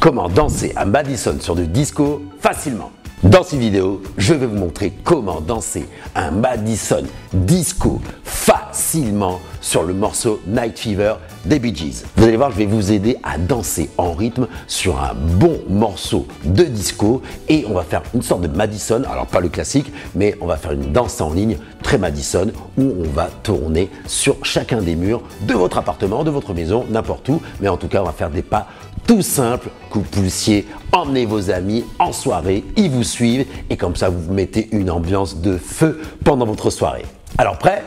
Comment danser à Madison sur du disco facilement. Dans cette vidéo, je vais vous montrer comment danser un Madison disco facilement sur le morceau Night Fever des Bee Gees. Vous allez voir, je vais vous aider à danser en rythme sur un bon morceau de disco et on va faire une sorte de Madison, alors pas le classique, mais on va faire une danse en ligne très Madison où on va tourner sur chacun des murs de votre appartement, de votre maison, n'importe où, mais en tout cas on va faire des pas tout simples que vous puissiez emmener vos amis en soirée, ils vous suivent et comme ça vous mettez une ambiance de feu pendant votre soirée. Alors prête?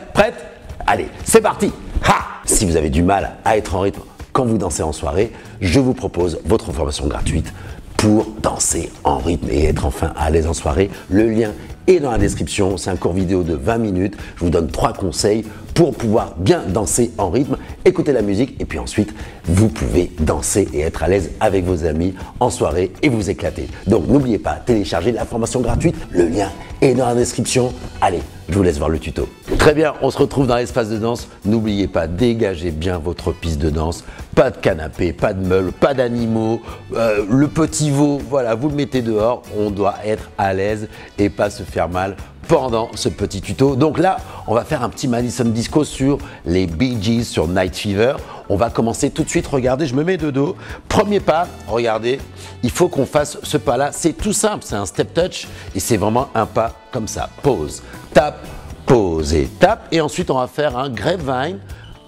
Allez, c'est parti! Ha! Si vous avez du mal à être en rythme quand vous dansez en soirée, je vous propose votre formation gratuite pour danser en rythme et être enfin à l'aise en soirée. Le lien est dans la description, c'est un cours vidéo de 20 minutes. Je vous donne 3 conseils pour pouvoir bien danser en rythme, écouter la musique et puis ensuite vous pouvez danser et être à l'aise avec vos amis en soirée et vous éclater. Donc n'oubliez pas, téléchargez la formation gratuite, le lien est dans la description. Allez, je vous laisse voir le tuto. Très bien, on se retrouve dans l'espace de danse. N'oubliez pas, dégagez bien votre piste de danse. Pas de canapé, pas de meubles, pas d'animaux. Le petit veau, voilà, vous le mettez dehors. On doit être à l'aise et pas se faire mal pendant ce petit tuto. Donc là, on va faire un petit Madison Disco sur les Bee Gees, sur Night Fever. On va commencer tout de suite. Regardez, je me mets de dos. Premier pas, regardez, il faut qu'on fasse ce pas-là. C'est tout simple, c'est un step touch et c'est vraiment un pas comme ça. Pause, tape, pause et tape. Et ensuite, on va faire un grapevine.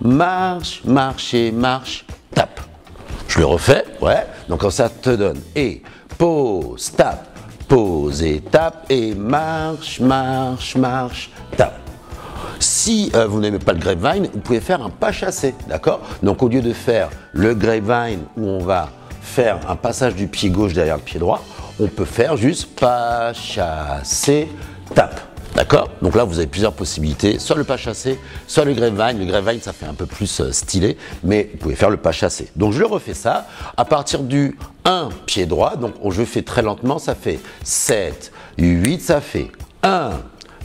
Marche, marche et marche, tape. Je le refais, ouais. Donc comme ça te donne. Et pause, tape. Pause et tape et marche, marche, marche, tape. Si vous n'aimez pas le grapevine, vous pouvez faire un pas chassé, d'accord? Donc au lieu de faire le grapevine où on va faire un passage du pied gauche derrière le pied droit, on peut faire juste pas chassé, tape. D'accord? Donc là, vous avez plusieurs possibilités, soit le pas chassé, soit le grapevine. Le grapevine, ça fait un peu plus stylé, mais vous pouvez faire le pas chassé. Donc je refais ça à partir du 1 pied droit. Donc je fais très lentement, ça fait 7, 8, ça fait 1,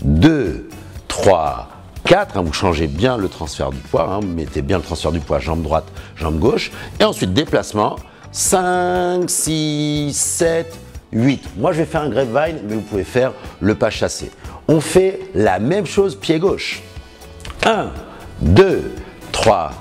2, 3, 4. Vous changez bien le transfert du poids, vous mettez bien le transfert du poids, jambe droite, jambe gauche. Et ensuite, déplacement, 5, 6, 7, 8. Moi, je vais faire un grapevine, mais vous pouvez faire le pas chassé. On fait la même chose pied gauche. 1, 2, 3,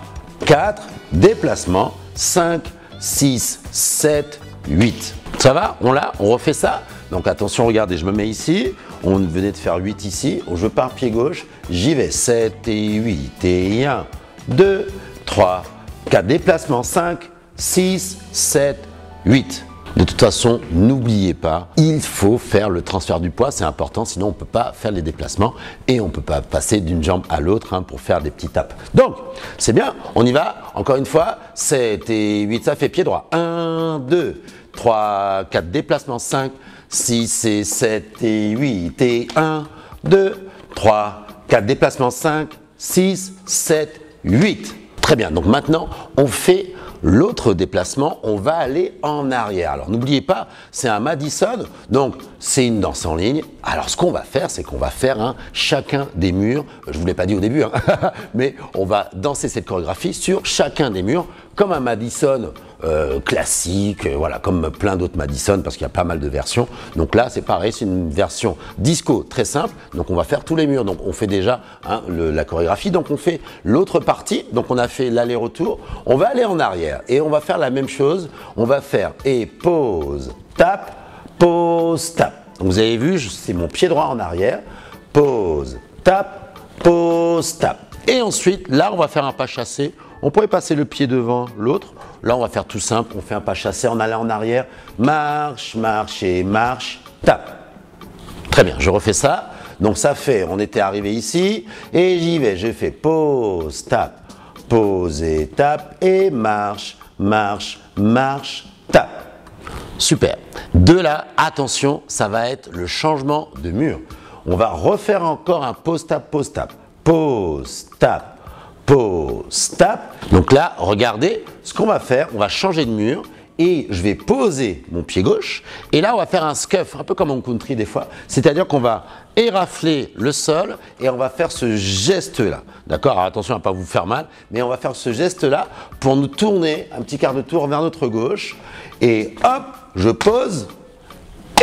4, déplacement, 5, 6, 7, 8. Ça va? On refait ça? Donc attention, regardez, je me mets ici, on venait de faire 8 ici, je pars pied gauche, j'y vais, 7 et 8 et 1, 2, 3, 4, déplacement, 5, 6, 7, 8. De toute façon, n'oubliez pas, il faut faire le transfert du poids, c'est important, sinon on ne peut pas faire les déplacements et on ne peut pas passer d'une jambe à l'autre pour faire des petits tapes. Donc, c'est bien, on y va, encore une fois, 7 et 8, ça fait pied droit. 1, 2, 3, 4, déplacements, 5, 6 et 7 et 8 et 1, 2, 3, 4, déplacements, 5, 6, 7, 8. Très bien, donc maintenant, on fait l'autre déplacement, on va aller en arrière. Alors n'oubliez pas, c'est un Madison, donc c'est une danse en ligne. Alors ce qu'on va faire, c'est qu'on va faire chacun des murs, je ne vous l'ai pas dit au début, mais on va danser cette chorégraphie sur chacun des murs, comme un Madison classique, voilà, comme plein d'autres Madison, parce qu'il y a pas mal de versions. Donc là, c'est pareil, c'est une version disco très simple, donc on va faire tous les murs. Donc on fait déjà la chorégraphie, donc on fait l'autre partie, donc on a fait l'aller-retour, on va aller en arrière et on va faire la même chose, on va faire et pause, tape, pause, tape. Donc vous avez vu, c'est mon pied droit en arrière, pause, tape, pause, tape. Et ensuite, là, on va faire un pas chassé. On pourrait passer le pied devant l'autre. Là, on va faire tout simple. On fait un pas chassé en allant en arrière. Marche, marche et marche, tape. Très bien, je refais ça. Donc ça fait, on était arrivé ici et j'y vais. Je fais pause, tape, pause et tape et marche, marche, marche, tape. Super. De là, attention, ça va être le changement de mur. On va refaire encore un pause, tape, pause, tape. Pause, tape, pause, tape. Donc là, regardez, ce qu'on va faire, on va changer de mur et je vais poser mon pied gauche. Et là, on va faire un scuff, un peu comme en country des fois. C'est-à-dire qu'on va érafler le sol et on va faire ce geste-là. D'accord? Alors attention à ne pas vous faire mal, mais on va faire ce geste-là pour nous tourner un petit quart de tour vers notre gauche. Et hop, je pose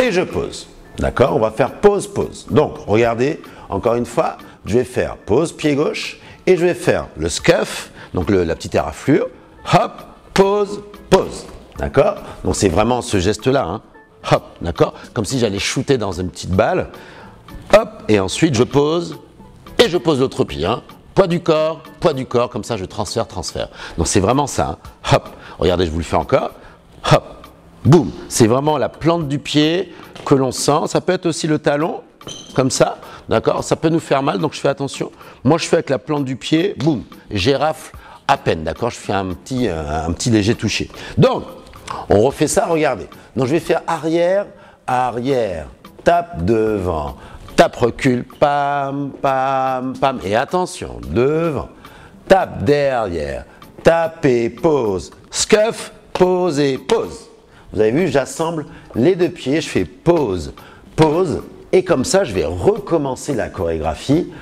et je pose. D'accord? On va faire pause, pause. Donc, regardez, encore une fois, je vais faire pause, pied gauche, et je vais faire le scuff, donc la petite éraflure, hop, pause, pause. D'accord? Donc, c'est vraiment ce geste-là, hein. Hop, d'accord? Comme si j'allais shooter dans une petite balle. Hop, et ensuite, je pose, et je pose l'autre pied, hein. Poids du corps, comme ça, je transfère, transfère. Donc, c'est vraiment ça, hein. Hop, regardez, je vous le fais encore. Hop, boum. C'est vraiment la plante du pied que l'on sent. Ça peut être aussi le talon, comme ça, d'accord? Ça peut nous faire mal, donc je fais attention. Moi, je fais avec la plante du pied, boum, j'érafle à peine, d'accord? Je fais un petit léger toucher. Donc, on refait ça, regardez. Donc, je vais faire arrière, arrière, tape devant, tape recule, pam, pam, pam. Et attention, devant, tape derrière, tape et pause, scuff, pause et pause. Vous avez vu, j'assemble les deux pieds, je fais pause, pause. Et comme ça, je vais recommencer la chorégraphie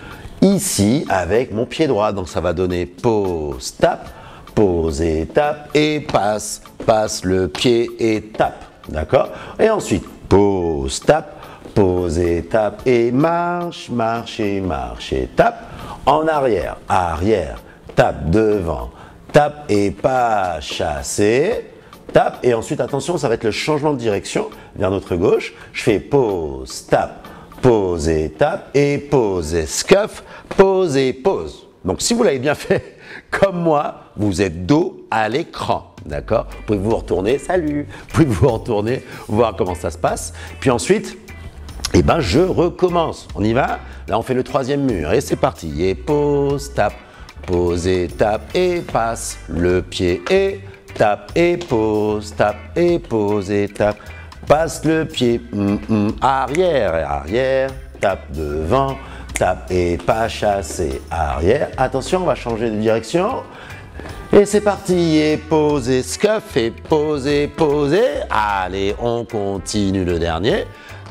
ici avec mon pied droit. Donc, ça va donner pause, tape, pause et tape et passe, passe le pied et tape. D'accord? Et ensuite, pause, tape, pause et tape et marche, marche et tape. En arrière, arrière, tape devant, tape et pas chasser. Tape et ensuite attention, ça va être le changement de direction vers notre gauche. Je fais pause, tape, pause et tape et pause et scuff, pause et pause. Donc si vous l'avez bien fait comme moi, vous êtes dos à l'écran, d'accord? Vous pouvez vous retourner, salut, vous pouvez vous retourner, voir comment ça se passe. Puis ensuite, eh ben, je recommence. On y va? Là, on fait le troisième mur et c'est parti. Et pause, tape, pause et tape et passe le pied et tape et pause et tape, passe le pied, arrière, arrière, tape devant, tape et pas chasser, arrière. Attention, on va changer de direction. Et c'est parti, et poser, scuff, et poser. Allez, on continue le dernier.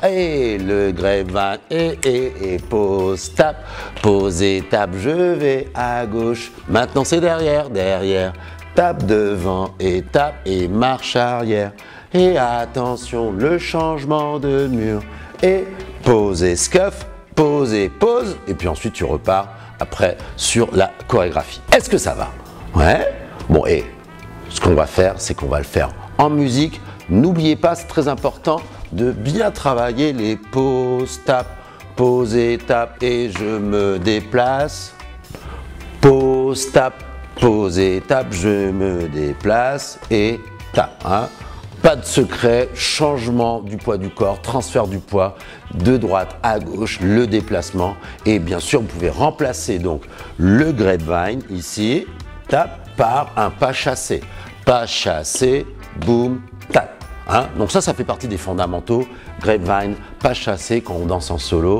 Et le grapevine, et pose, tape, poser, tape, je vais à gauche. Maintenant, c'est derrière, derrière. Tape devant et marche arrière. Et attention, le changement de mur. Et pose et scuff, pose et pose. Et puis ensuite, tu repars après sur la chorégraphie. Est-ce que ça va? Ouais. Bon, et ce qu'on va faire, c'est qu'on va le faire en musique. N'oubliez pas, c'est très important de bien travailler les pauses, tape, pose et tape. Et je me déplace. Pause, tape. Pause et tape, je me déplace et tape. Hein. Pas de secret, changement du poids du corps, transfert du poids de droite à gauche, le déplacement. Et bien sûr, vous pouvez remplacer donc le grapevine ici, tape, par un pas chassé. Pas chassé, boum, tape. Hein. Donc ça fait partie des fondamentaux. Grapevine, pas chassé quand on danse en solo.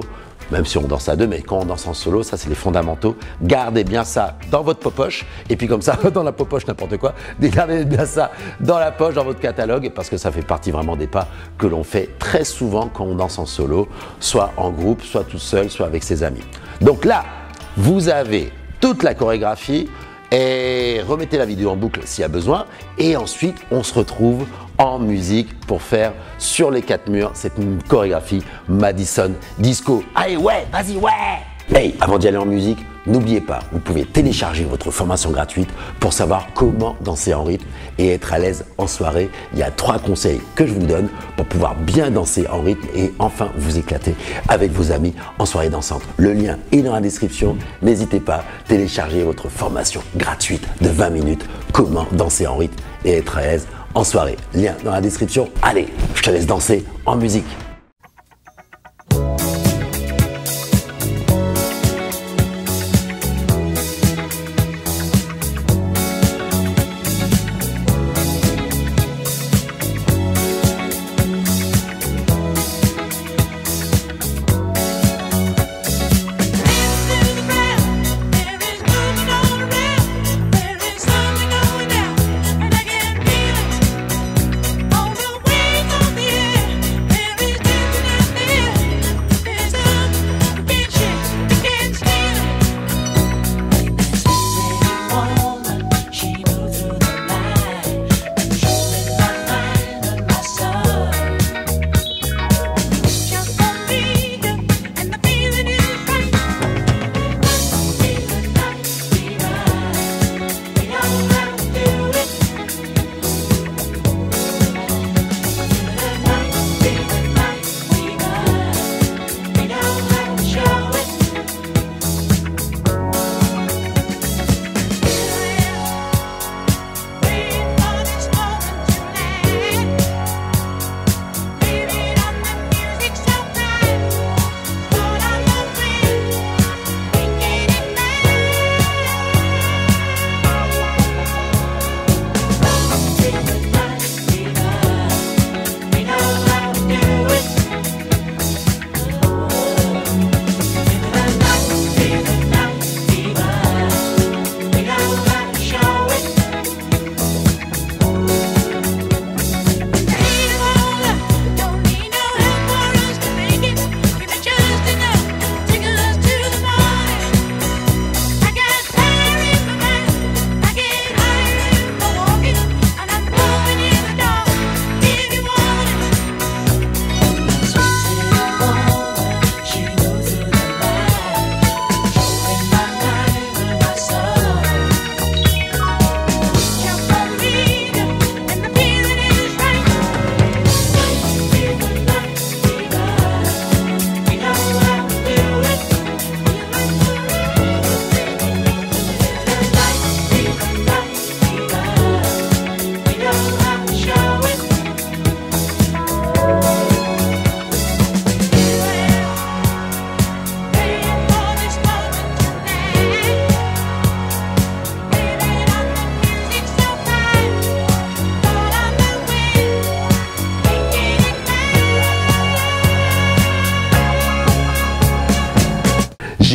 Même si on danse à deux, mais quand on danse en solo, ça c'est les fondamentaux. Gardez bien ça dans votre poche, et puis comme ça, dans la poche n'importe quoi, gardez bien ça dans la poche, dans votre catalogue, parce que ça fait partie vraiment des pas que l'on fait très souvent quand on danse en solo, soit en groupe, soit tout seul, soit avec ses amis. Donc là, vous avez toute la chorégraphie, et remettez la vidéo en boucle s'il y a besoin, et ensuite on se retrouve en musique pour faire sur les 4 murs cette chorégraphie Madison Disco. Allez, ouais, vas-y, ouais! Hey, avant d'y aller en musique, n'oubliez pas, vous pouvez télécharger votre formation gratuite pour savoir comment danser en rythme et être à l'aise en soirée. Il y a 3 conseils que je vous donne pour pouvoir bien danser en rythme et enfin vous éclater avec vos amis en soirée dansante. Le lien est dans la description. N'hésitez pas, téléchargez votre formation gratuite de 20 minutes, comment danser en rythme et être à l'aise en soirée. Lien dans la description. Allez, je te laisse danser en musique.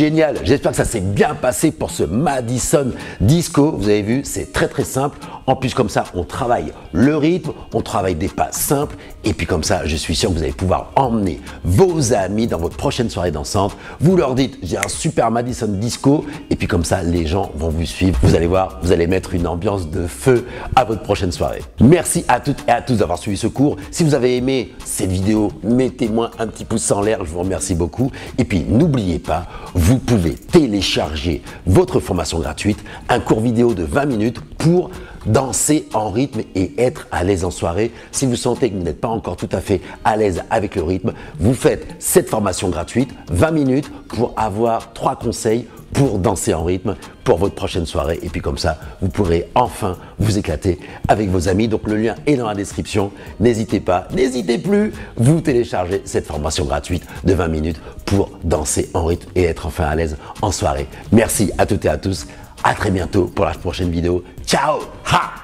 Génial, j'espère que ça s'est bien passé pour ce Madison Disco. Vous avez vu, c'est très simple. En plus, comme ça, on travaille le rythme, on travaille des pas simples. Et puis comme ça, je suis sûr que vous allez pouvoir emmener vos amis dans votre prochaine soirée dansante. Vous leur dites, j'ai un super Madison Disco. Et puis comme ça, les gens vont vous suivre. Vous allez voir, vous allez mettre une ambiance de feu à votre prochaine soirée. Merci à toutes et à tous d'avoir suivi ce cours. Si vous avez aimé cette vidéo, mettez-moi un petit pouce en l'air. Je vous remercie beaucoup. Et puis, n'oubliez pas, vous pouvez télécharger votre formation gratuite, un cours vidéo de 20 minutes pour danser en rythme et être à l'aise en soirée. Si vous sentez que vous n'êtes pas encore tout à fait à l'aise avec le rythme, vous faites cette formation gratuite, 20 minutes pour avoir 3 conseils pour danser en rythme pour votre prochaine soirée. Et puis comme ça, vous pourrez enfin vous éclater avec vos amis. Donc le lien est dans la description. N'hésitez pas, n'hésitez plus, vous téléchargez cette formation gratuite de 20 minutes pour danser en rythme et être enfin à l'aise en soirée. Merci à toutes et à tous. À très bientôt pour la prochaine vidéo. Ciao! Ha!